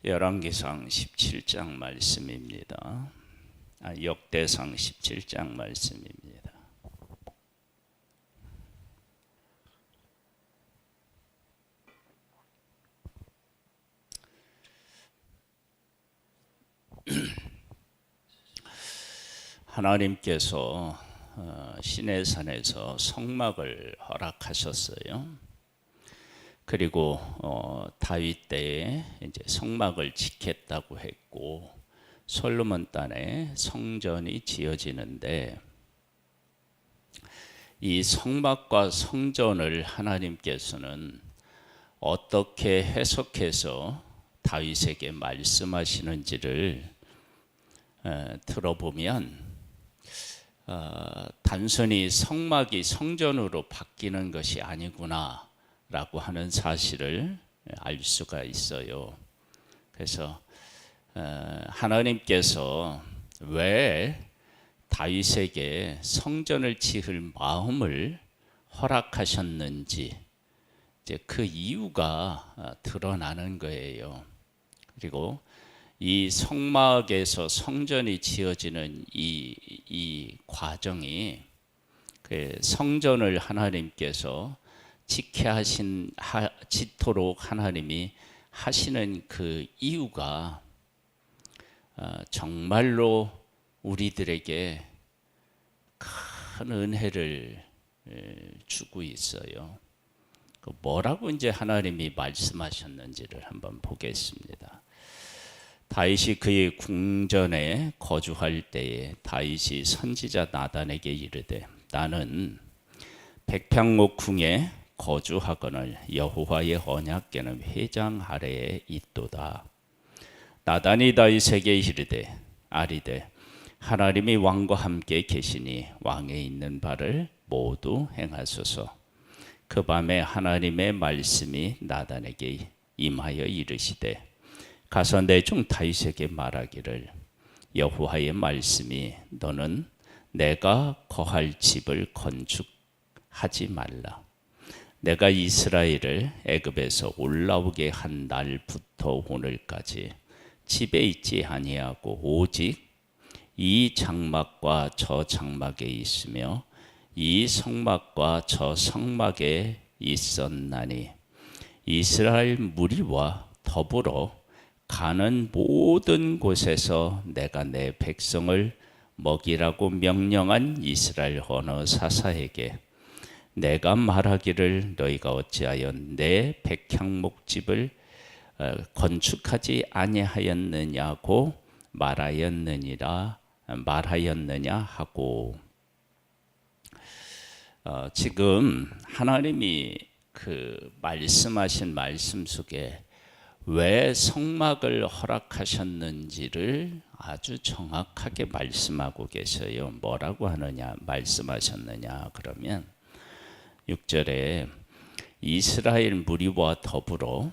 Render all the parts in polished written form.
열왕기상 17장 말씀입니다. 역대상 17장 말씀입니다. 하나님께서 시내산에서 성막을 허락하셨어요. 그리고 다윗 때에 이제 성막을 짓겠다고 했고 솔로몬 땅에 성전이 지어지는데, 이 성막과 성전을 하나님께서는 어떻게 해석해서 다윗에게 말씀하시는지를 들어보면 단순히 성막이 성전으로 바뀌는 것이 아니구나 라고 하는 사실을 알 수가 있어요. 그래서 하나님께서 왜 다윗에게 성전을 지을 마음을 허락하셨는지, 이제 그 이유가 드러나는 거예요. 그리고 이 성막에서 성전이 지어지는 이 과정이, 그 성전을 하나님께서 지도록 하나님이 하시는 그 이유가 정말로 우리들에게 큰 은혜를 주고 있어요. 뭐라고 이제 하나님이 말씀하셨는지를 한번 보겠습니다. 다윗이 그의 궁전에 거주할 때에 다윗이 선지자 나단에게 이르되, 나는 백향목 궁에 거주하거늘 여호와의 언약궤는 회장 아래에 있도다. 나단이 다윗에게 이르되 아리되, 하나님이 왕과 함께 계시니 왕에 있는 바를 모두 행하소서. 그 밤에 하나님의 말씀이 나단에게 임하여 이르시되, 가서 내 종 다윗에게 말하기를, 여호와의 말씀이 너는 내가 거할 집을 건축하지 말라. 내가 이스라엘을 애굽에서 올라오게 한 날부터 오늘까지 집에 있지 아니하고 오직 이 장막과 저 장막에 있으며 이 성막과 저 성막에 있었나니, 이스라엘 무리와 더불어 가는 모든 곳에서 내가 내 백성을 먹이라고 명령한 이스라엘 언어 사사에게 내가 말하기를, 너희가 어찌하여 내 백향목집을 건축하지 아니하였느냐고 말하였느냐 하고, 지금 하나님이 그 말씀하신 말씀 속에 왜 성막을 허락하셨는지를 아주 정확하게 말씀하고 계세요. 뭐라고 하느냐 말씀하셨느냐 그러면 6절에 이스라엘 무리와 더불어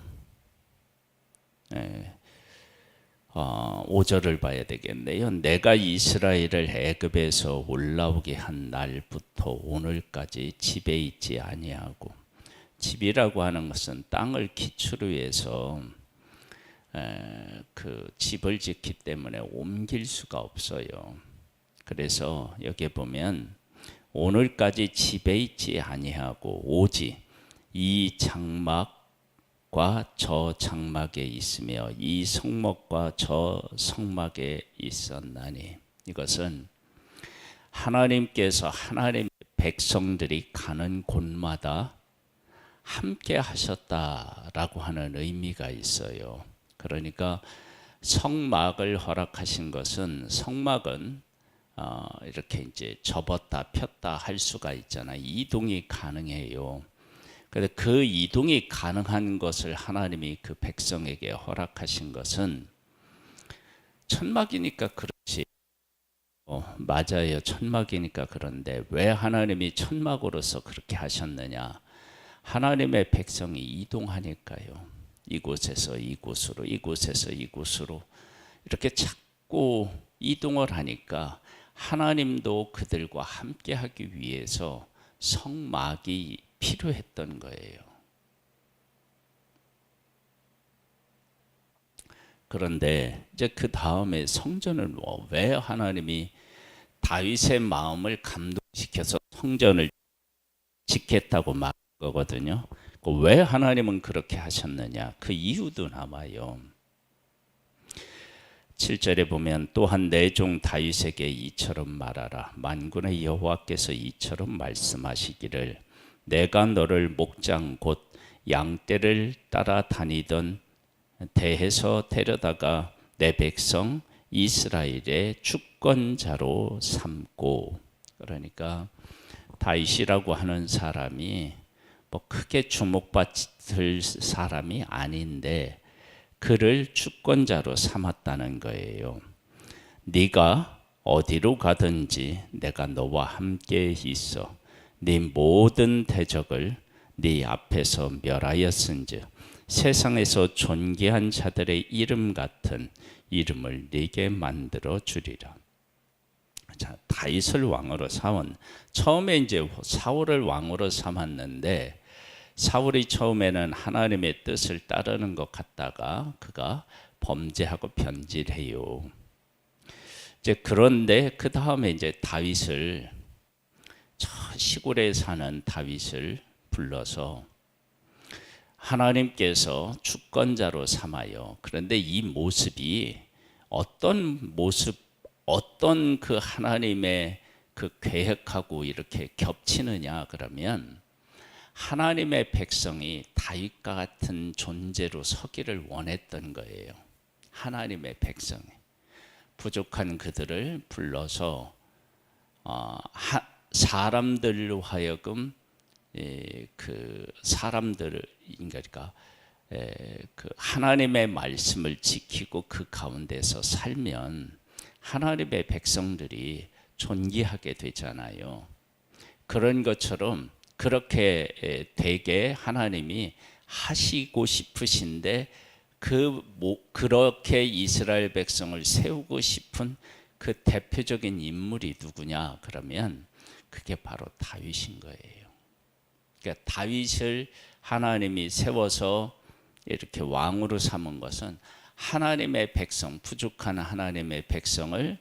5절을 봐야 되겠네요. 내가 이스라엘을 애굽에서 올라오게 한 날부터 오늘까지 집에 있지 아니하고, 집이라고 하는 것은 땅을 기초로 해서 그 집을 짓기 때문에 옮길 수가 없어요. 그래서 여기 보면 오늘까지 집에 있지 아니하고 오직 이 장막과 저 장막에 있으며 이 성막과 저 성막에 있었나니, 이것은 하나님께서 하나님의 백성들이 가는 곳마다 함께 하셨다라고 하는 의미가 있어요. 그러니까 성막을 허락하신 것은, 성막은 이렇게 이제 접었다 폈다 할 수가 있잖아요. 이동이 가능해요. 그런데 그 이동이 가능한 것을 하나님이 그 백성에게 허락하신 것은, 천막이니까 그렇지. 맞아요. 천막이니까 그런데 왜 하나님이 천막으로서 그렇게 하셨느냐? 하나님의 백성이 이동하니까요. 이곳에서 이곳으로, 이곳에서 이곳으로 이렇게 자꾸 이동을 하니까 하나님도 그들과 함께 하기 위해서 성막이 필요했던 거예요. 그런데 이제 그 다음에 성전을 왜 하나님이 다윗의 마음을 감동시켜서 성전을 짓겠다고 말한 거거든요. 왜 하나님은 그렇게 하셨느냐? 그 이유도 남아요. 7절에 보면 또한 내 종 다윗에게 이처럼 말하라. 만군의 여호와께서 이처럼 말씀하시기를 내가 너를 목장 곧 양떼를 따라 다니던 대에서 데려다가 내 백성 이스라엘의 주권자로 삼고, 그러니까 다윗이라고 하는 사람이 뭐 크게 주목받을 사람이 아닌데 그를 주권자로 삼았다는 거예요. 네가 어디로 가든지 내가 너와 함께 있어 네 모든 대적을 네 앞에서 멸하였은즉 세상에서 존귀한 자들의 이름 같은 이름을 네게 만들어 주리라. 자, 다윗을 왕으로 삼은, 처음에 이제 사울을 왕으로 삼았는데 사울이 처음에는 하나님의 뜻을 따르는 것 같다가 그가 범죄하고 변질해요. 이제 그런데 그 다음에 이제 다윗을, 저 시골에 사는 다윗을 불러서 하나님께서 주권자로 삼아요. 그런데 이 모습이 어떤 모습, 어떤 그 하나님의 그 계획하고 이렇게 겹치느냐 그러면 하나님의 백성이 다윗과 같은 존재로 서기를 원했던 거예요. 하나님의 백성이 부족한 그들을 불러서 사람들로 하여금 그 사람들을, 그러니까 그 하나님의 말씀을 지키고 그 가운데서 살면 하나님의 백성들이 존귀하게 되잖아요. 그런 것처럼 그렇게 되게 하나님이 하시고 싶으신데 그렇게 이스라엘 백성을 세우고 싶은 그 대표적인 인물이 누구냐 그러면 그게 바로 다윗인 거예요. 그러니까 다윗을 하나님이 세워서 이렇게 왕으로 삼은 것은 하나님의 백성, 부족한 하나님의 백성을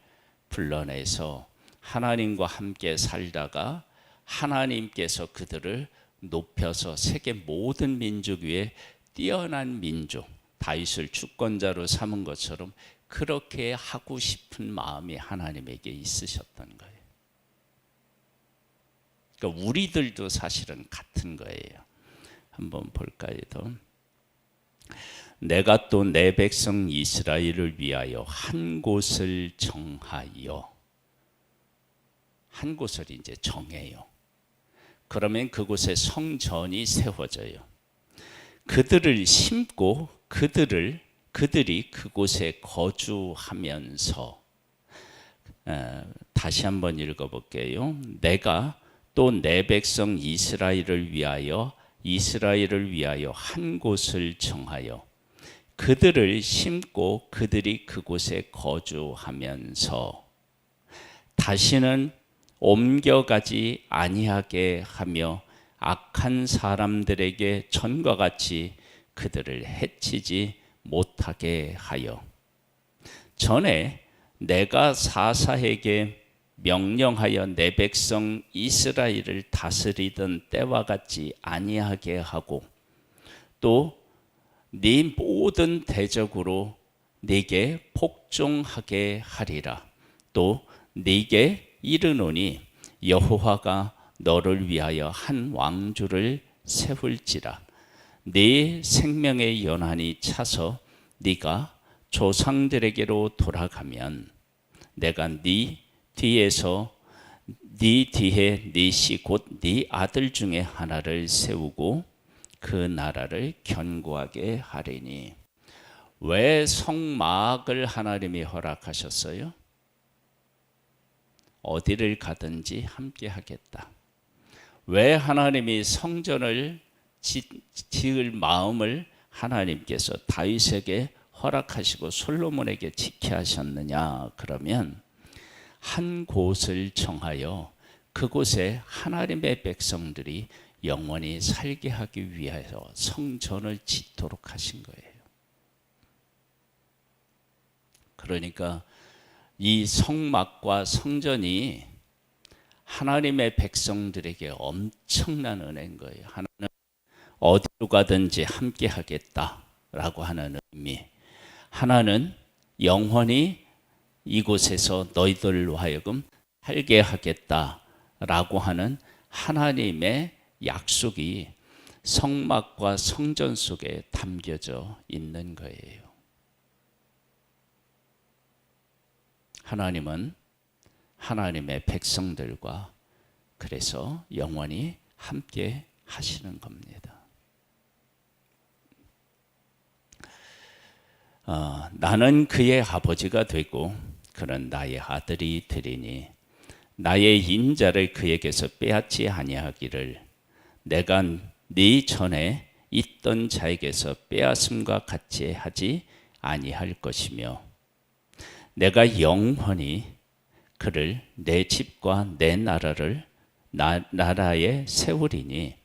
불러내서 하나님과 함께 살다가 하나님께서 그들을 높여서 세계 모든 민족 위에 뛰어난 민족, 다윗을 주권자로 삼은 것처럼 그렇게 하고 싶은 마음이 하나님에게 있으셨던 거예요. 그러니까 우리들도 사실은 같은 거예요. 한번 볼까요? 내가 또 내 백성 이스라엘을 위하여 한 곳을 정하여, 한 곳을 이제 정해요. 그러면 그곳에 성전이 세워져요. 그들을 심고 그들이 그곳에 거주하면서, 다시 한번 읽어볼게요. 내가 또 내 백성 이스라엘을 위하여 한 곳을 정하여 그들을 심고 그들이 그곳에 거주하면서 다시는 옮겨가지 아니하게 하며 악한 사람들에게 전과 같이 그들을 해치지 못하게 하여 전에 내가 사사에게 명령하여 내 백성 이스라엘을 다스리던 때와 같이 아니하게 하고 또 네 모든 대적으로 네게 복종하게 하리라. 또 네게 이르노니 여호와가 너를 위하여 한 왕주를 세울지라. 네 생명의 연한이 차서 네가 조상들에게로 돌아가면 내가 네 뒤에 네 씨 곧 네 아들 중에 하나를 세우고 그 나라를 견고하게 하리니. 왜 성막을 하나님이 허락하셨어요? 어디를 가든지 함께 하겠다. 왜 하나님이 성전을 지을 마음을 하나님께서 다윗에게 허락하시고 솔로몬에게 지켜 하셨느냐 그러면 한 곳을 정하여 그곳에 하나님의 백성들이 영원히 살게 하기 위하여 성전을 짓도록 하신 거예요. 그러니까 이 성막과 성전이 하나님의 백성들에게 엄청난 은혜인 거예요. 하나는 어디로 가든지 함께 하겠다라고 하는 의미. 하나는 영원히 이곳에서 너희들로 하여금 살게 하겠다라고 하는 하나님의 약속이 성막과 성전 속에 담겨져 있는 거예요. 하나님은 하나님의 백성들과 그래서 영원히 함께 하시는 겁니다. 나는 그의 아버지가 되고 그는 나의 아들이 되리니 나의 인자를 그에게서 빼앗지 아니하기를 내가 네 전에 있던 자에게서 빼앗음과 같이 하지 아니할 것이며 내가 영원히 그를 내 집과 내 나라에 세우리니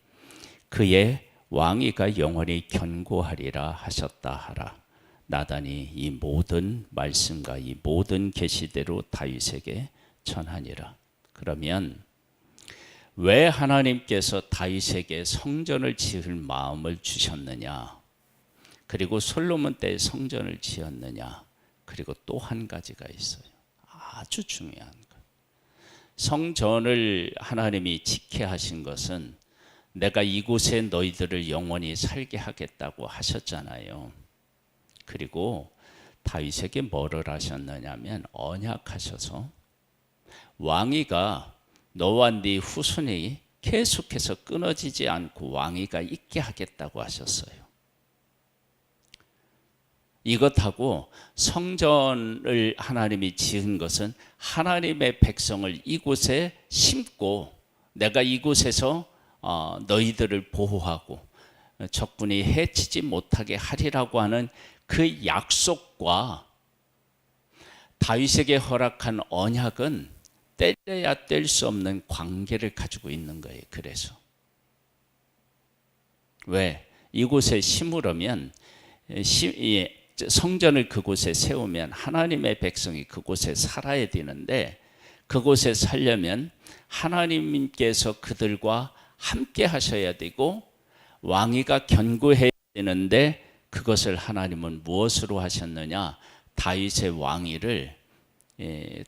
그의 왕위가 영원히 견고하리라 하셨다 하라. 나단이 이 모든 말씀과 이 모든 계시대로 다윗에게 전하니라. 그러면 왜 하나님께서 다윗에게 성전을 지을 마음을 주셨느냐? 그리고 솔로몬 때 성전을 지었느냐? 그리고 또 한 가지가 있어요. 아주 중요한 것. 성전을 하나님이 지켜 하신 것은 내가 이곳에 너희들을 영원히 살게 하겠다고 하셨잖아요. 그리고 다윗에게 뭐를 하셨느냐면 언약하셔서 왕위가 너와 네 후손이 계속해서 끊어지지 않고 왕위가 있게 하겠다고 하셨어요. 이것하고 성전을 하나님이 지은 것은 하나님의 백성을 이곳에 심고 내가 이곳에서 너희들을 보호하고 적군이 해치지 못하게 하리라고 하는 그 약속과 다윗에게 허락한 언약은 떼려야 뗄 수 없는 관계를 가지고 있는 거예요. 그래서 왜? 이곳에 심으려면 성전을 그곳에 세우면 하나님의 백성이 그곳에 살아야 되는데 그곳에 살려면 하나님께서 그들과 함께 하셔야 되고 왕위가 견고해야 되는데 그것을 하나님은 무엇으로 하셨느냐? 다윗의 왕위를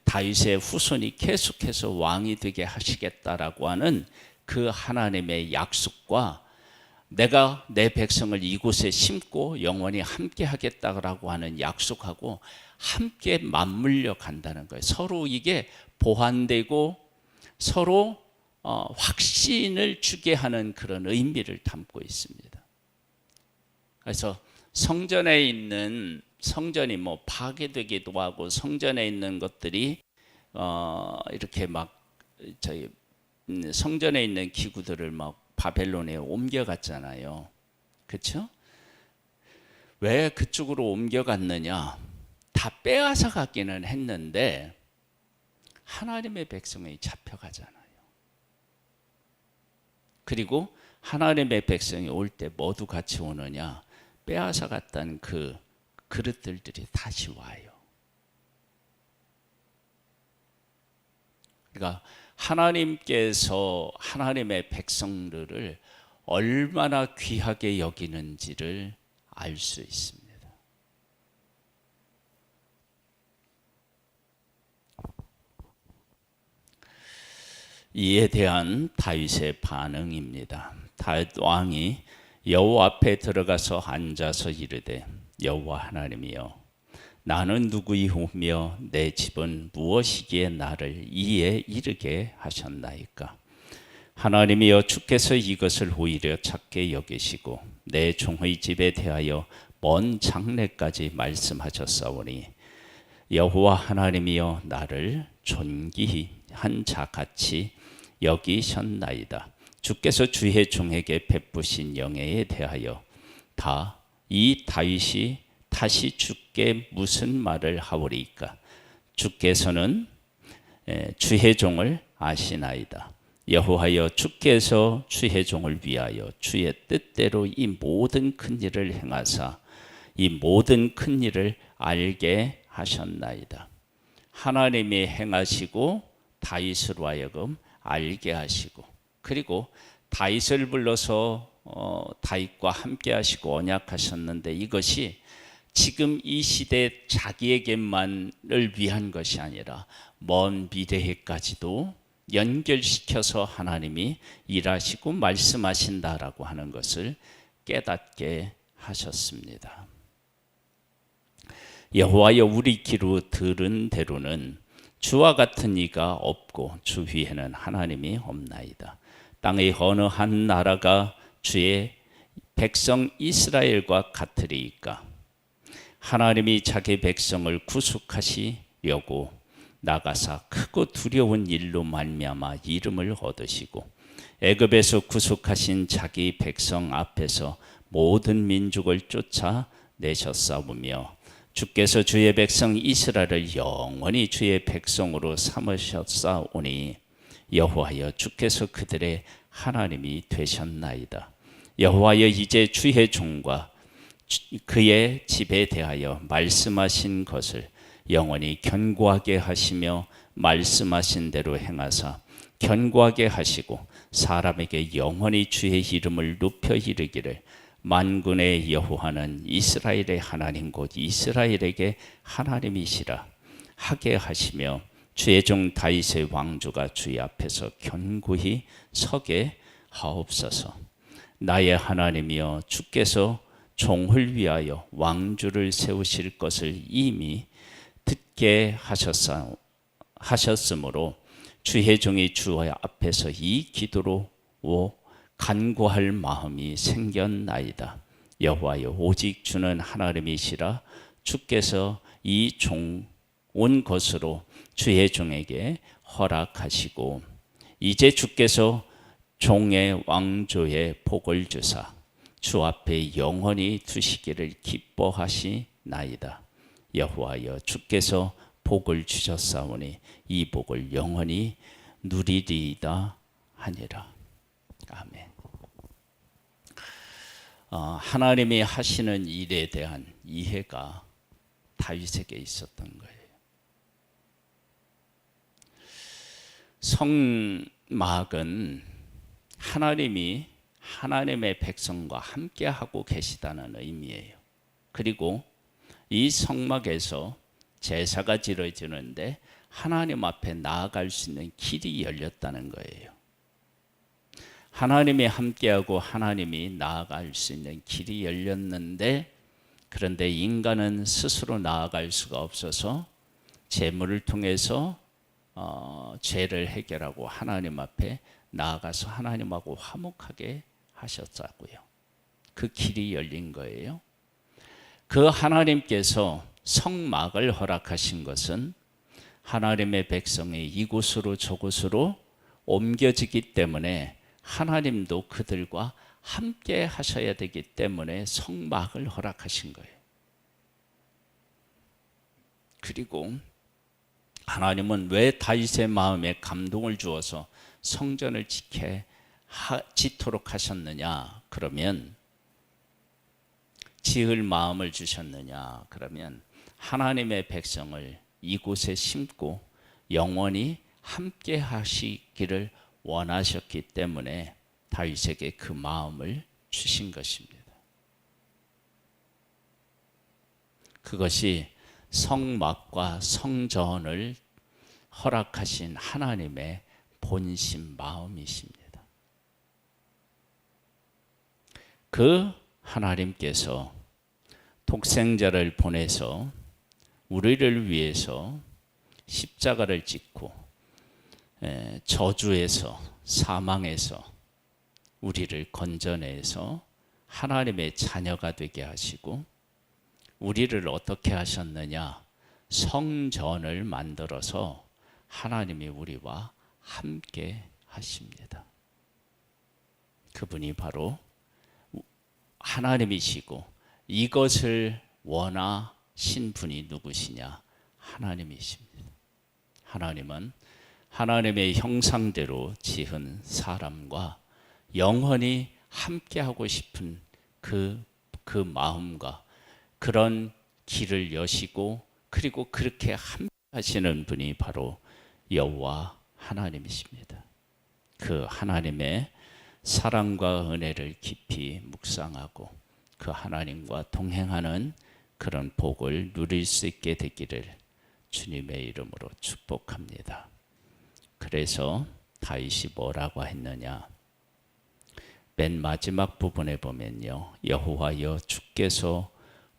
다윗의 후손이 계속해서 왕이 되게 하시겠다라고 하는 그 하나님의 약속과 내가 내 백성을 이곳에 심고 영원히 함께 하겠다라고 하는 약속하고 함께 맞물려 간다는 거예요. 서로 이게 보완되고 서로 확신을 주게 하는 그런 의미를 담고 있습니다. 그래서 성전에 있는 성전이 뭐 파괴되기도 하고 성전에 있는 것들이 이렇게 막 저희 성전에 있는 기구들을 막 바벨론에 옮겨갔잖아요. 그렇죠? 왜 그쪽으로 옮겨갔느냐? 다 빼앗아 갔기는 했는데 하나님의 백성이 잡혀가잖아요. 그리고 하나님의 백성이 올 때 모두 같이 오느냐? 빼앗아 갔다는 그 그릇들이 다시 와요. 그러니까 하나님께서 하나님의 백성들을 얼마나 귀하게 여기는지를 알 수 있습니다. 이에 대한 다윗의 반응입니다. 다윗 왕이 여호와 앞에 들어가서 앉아서 이르되 여호와 하나님이여 나는 누구이오며 내 집은 무엇이기에 나를 이에 이르게 하셨나이까. 하나님이여 주께서 이것을 오히려 작게 여기시고 내 종의 집에 대하여 먼 장래까지 말씀하셨사오니 여호와 하나님이여 나를 존귀히 한 자같이 여기셨나이다. 주께서 주의 종에게 베푸신 영예에 대하여 다 이 다윗이 다시 주께 무슨 말을 하오리까. 주께서는 주의 종을 아시나이다. 여호와여 주께서 주의 종을 위하여 주의 뜻대로 이 모든 큰 일을 행하사 이 모든 큰 일을 알게 하셨나이다. 하나님이 행하시고 다윗으로 하여금 알게 하시고, 그리고 다윗을 불러서 다윗과 함께 하시고 언약하셨는데, 이것이 지금 이 시대 자기에게만을 위한 것이 아니라 먼 미래에까지도 연결시켜서 하나님이 일하시고 말씀하신다라고 하는 것을 깨닫게 하셨습니다. 여호와여, 우리 귀로 들은 대로는 주와 같은 이가 없고 주 위에는 하나님이 없나이다. 땅의 어느 한 나라가 주의 백성 이스라엘과 같으리이까? 하나님이 자기 백성을 구속하시려고 나가사 크고 두려운 일로 말미암아 이름을 얻으시고, 애굽에서 구속하신 자기 백성 앞에서 모든 민족을 쫓아내셨사오며, 주께서 주의 백성 이스라엘을 영원히 주의 백성으로 삼으셨사오니 여호와여, 주께서 그들의 하나님이 되셨나이다. 여호와여, 이제 주의 종과 그의 집에 대하여 말씀하신 것을 영원히 견고하게 하시며 말씀하신 대로 행하사 견고하게 하시고, 사람에게 영원히 주의 이름을 높여 이르기를, 만군의 여호와는 이스라엘의 하나님 곧 이스라엘에게 하나님이시라 하게 하시며, 주의 종 다윗의 왕조가 주의 앞에서 견고히 서게 하옵소서. 나의 하나님이여, 주께서 종을 위하여 왕주를 세우실 것을 이미 듣게 하셨으므로 주의 종이 주 앞에서 이 기도로 간구할 마음이 생겼나이다. 여호와여, 오직 주는 하나님이시라. 주께서 이 종 온 것으로 주의 종에게 허락하시고, 이제 주께서 종의 왕조에 복을 주사 주 앞에 영원히 두시기를 기뻐하시나이다. 여호와여, 주께서 복을 주셨사오니 이 복을 영원히 누리리이다 하니라. 아멘. 하나님이 하시는 일에 대한 이해가 다윗에게 있었던 거예요. 성막은 하나님이 하나님의 백성과 함께 하고 계시다는 의미예요. 그리고 이 성막에서 제사가 지어지는데 하나님 앞에 나아갈 수 있는 길이 열렸다는 거예요. 하나님이 함께하고 하나님이 나아갈 수 있는 길이 열렸는데, 그런데 인간은 스스로 나아갈 수가 없어서 제물을 통해서 죄를 해결하고 하나님 앞에 나아가서 하나님하고 화목하게 하셨다고요. 그 길이 열린 거예요. 그 하나님께서 성막을 허락하신 것은 하나님의 백성이 이곳으로 저곳으로 옮겨지기 때문에 하나님도 그들과 함께 하셔야 되기 때문에 성막을 허락하신 거예요. 그리고 하나님은 왜 다윗의 마음에 감동을 주어서 성전을 짓도록 하셨느냐? 그러면 지을 마음을 주셨느냐? 그러면 하나님의 백성을 이곳에 심고 영원히 함께 하시기를 원하셨기 때문에 다윗에게 그 마음을 주신 것입니다. 그것이 성막과 성전을 허락하신 하나님의 본심 마음이십니다. 그 하나님께서 독생자를 보내서 우리를 위해서 십자가를 짓고 저주에서 사망에서 우리를 건져내서 하나님의 자녀가 되게 하시고, 우리를 어떻게 하셨느냐? 성전을 만들어서 하나님이 우리와 함께 하십니다. 그분이 바로 하나님이시고, 이것을 원하신 분이 누구시냐? 하나님이십니다. 하나님은 하나님의 형상대로 지은 사람과 영원히 함께하고 싶은 그 마음과 그런 길을 여시고 그리고 그렇게 함께하시는 분이 바로 여호와 하나님이십니다. 그 하나님의 사랑과 은혜를 깊이 묵상하고 그 하나님과 동행하는 그런 복을 누릴 수 있게 되기를 주님의 이름으로 축복합니다. 그래서 다윗이 뭐라고 했느냐? 맨 마지막 부분에 보면요, 여호와여 주께서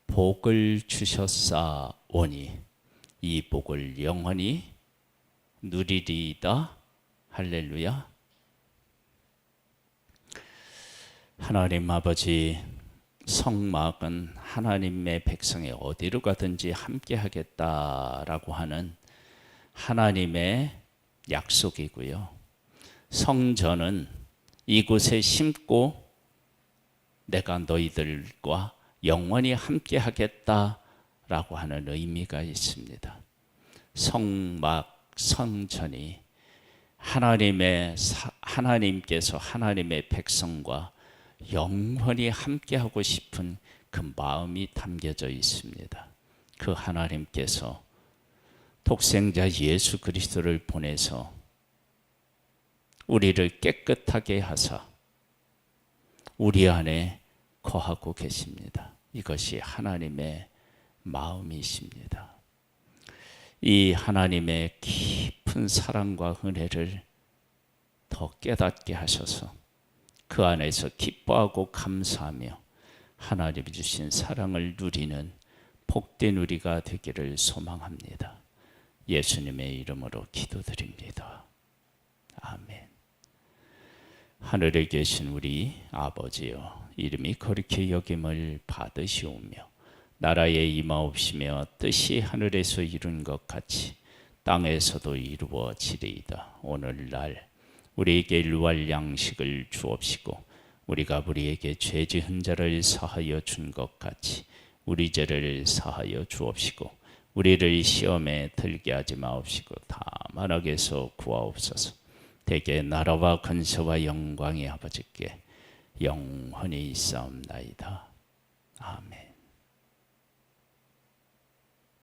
복을 주셨사오니 이 복을 영원히 누리리이다. 할렐루야. 하나님 아버지, 성막은 하나님의 백성이 어디로 가든지 함께 하겠다라고 하는 하나님의 약속이고요. 성전은 이곳에 심고 내가 너희들과 영원히 함께 하겠다라고 하는 의미가 있습니다. 성막, 성전이 하나님께서 하나님의 백성과 영원히 함께하고 싶은 그 마음이 담겨져 있습니다. 그 하나님께서 독생자 예수 그리스도를 보내서 우리를 깨끗하게 하사 우리 안에 거하고 계십니다. 이것이 하나님의 마음이십니다. 이 하나님의 깊은 사랑과 은혜를 더 깨닫게 하셔서 그 안에서 기뻐하고 감사하며 하나님이 주신 사랑을 누리는 복된 우리가 되기를 소망합니다. 예수님의 이름으로 기도드립니다. 아멘. 하늘에 계신 우리 아버지여, 이름이 거룩히 여김을 받으시오며 나라에 임하옵시며 뜻이 하늘에서 이룬 것 같이 땅에서도 이루어지리이다. 오늘날 우리에게 일용할 양식을 주옵시고 우리가 우리에게 죄 지은 자를 사하여 준 것 같이 우리 죄를 사하여 주옵시고 우리를 시험에 들게 하지 마옵시고 다만 악에서 구하옵소서. 대개 나라와 권세와 영광이 아버지께 영원히 있사옵나이다. 아멘.